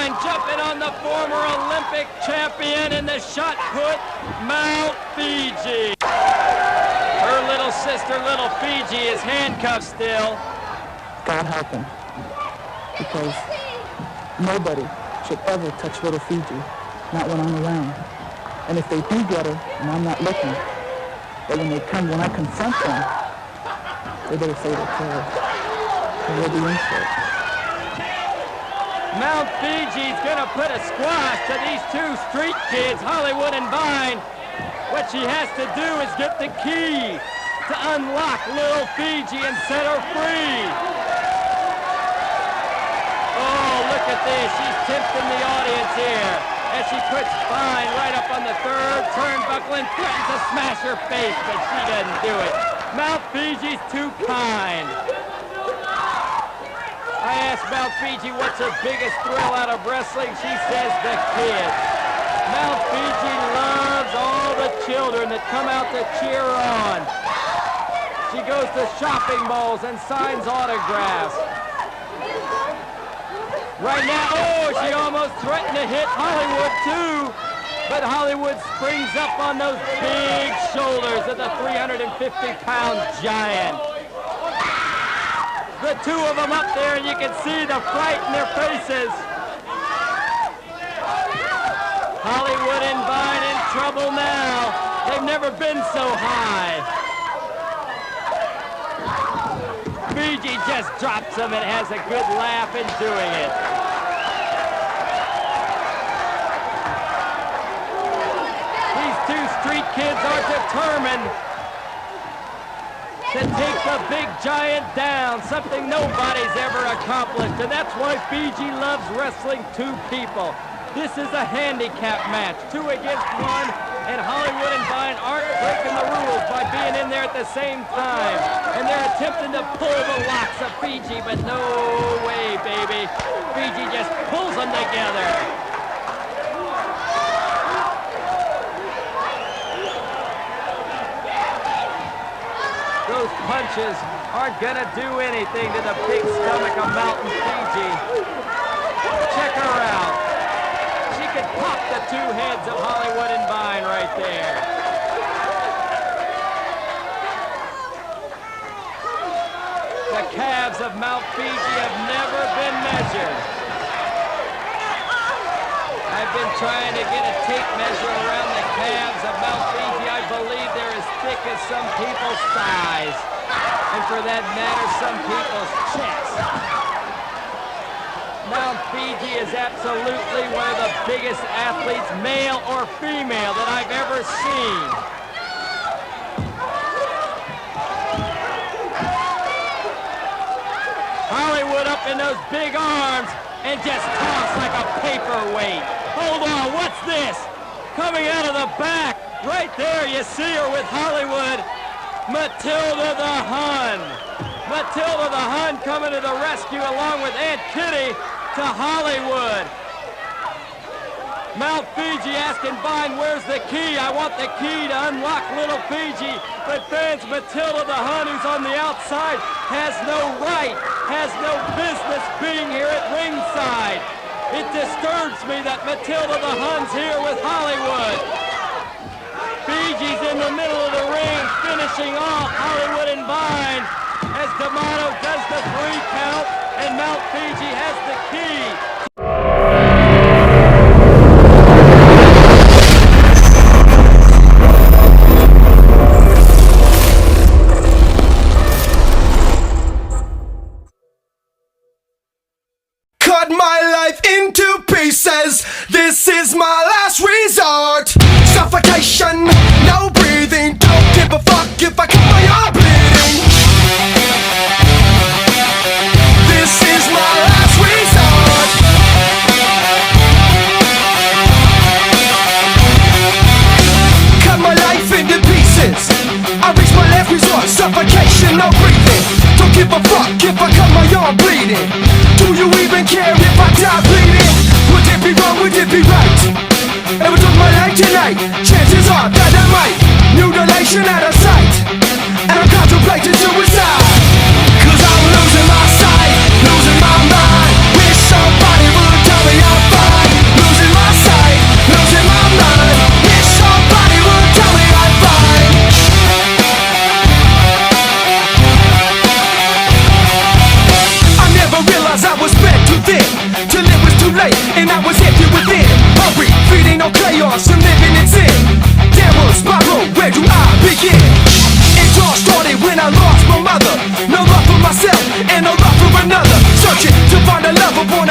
line, jumping on the former Olympic champion in the shot put, Mount Fiji. Her little sister, little Fiji, is handcuffed still. God help him, because nobody should ever touch little Fiji, not when I'm around. And if they do get her, and I'm not looking, that when I confront them, they better say they're killed. Or they'll be in for it. Mount Fiji's gonna put a squash to these two street kids, Hollywood and Vine. What she has to do is get the key to unlock little Fiji and set her free. Oh, look at this. She's tempting the audience here as she puts Vine right up on the third turnbuckle and threatens to smash her face, but she doesn't do it. Mount Fiji's too kind. I asked Mount Fiji what's her biggest thrill out of wrestling. She says the kids. Mount Fiji loves all the children that come out to cheer her on. She goes to shopping malls and signs autographs. Right now, oh, she almost threatened to hit Hollywood too. But Hollywood springs up on those big shoulders of the 350-pound giant. The two of them up there, and you can see the fright in their faces. Hollywood and Vine in trouble now. They've never been so high. Fiji just drops them and has a good laugh in doing it. These two street kids are determined to take the big giant down, something nobody's ever accomplished, and that's why Fiji loves wrestling two people. This is a handicap match, 2 against 1, and Hollywood and Vine aren't breaking the rules by being in there at the same time. And they're attempting to pull the locks of Fiji, but no way, baby. Fiji just pulls them together. Those punches aren't gonna do anything to the big stomach of Mountain Fiji. Check her out. She could pop the two heads of Hollywood and Vine right there. The calves of Mount Fiji have never been measured. I've been trying to get a tape measure around the calves of Mount Fiji. I believe they're as thick as some people's thighs, and for that matter, some people's chests. Mount Fiji is absolutely one of the biggest athletes, male or female, that I've ever seen. Hollywood up in those big arms and just tossed like a paperweight. Hold on, what's this? Coming out of the back, right there, you see her with Hollywood, Matilda the Hun. Matilda the Hun coming to the rescue along with Aunt Kitty to Hollywood. Mount Fiji asking Vine, where's the key? I want the key to unlock little Fiji. But fans, Matilda the Hun, who's on the outside, has no right, has no business being here at ringside. It disturbs me that Matilda the Hun's here with Hollywood. Fiji's in the middle of the ring, finishing off Hollywood and Vine as D'Amato does the 3 count, and Mount Fiji has the key. Cut my life into pieces. This is my last resort. Suffocation, no breathing. Don't give a fuck if I cut my arm bleeding. This is my last resort. Cut my life into pieces. I reach my last resort. Suffocation, no breathing. Don't give a fuck if I cut my arm bleeding. Do you even care if I die bleeding? Would it be wrong, would it be right? If I took my life tonight, chances are that I might. Mutilation out of sight, and I'm contemplating suicide. Cause I'm losing my sight, losing my mind. Wish somebody would tell me I'm fine. too late, and I was empty within. Hungry, feeding on chaos and living in sin. Downward spiral, where do I begin? It all started when I lost my mother. No love for myself and no love for another. Searching to find a lover born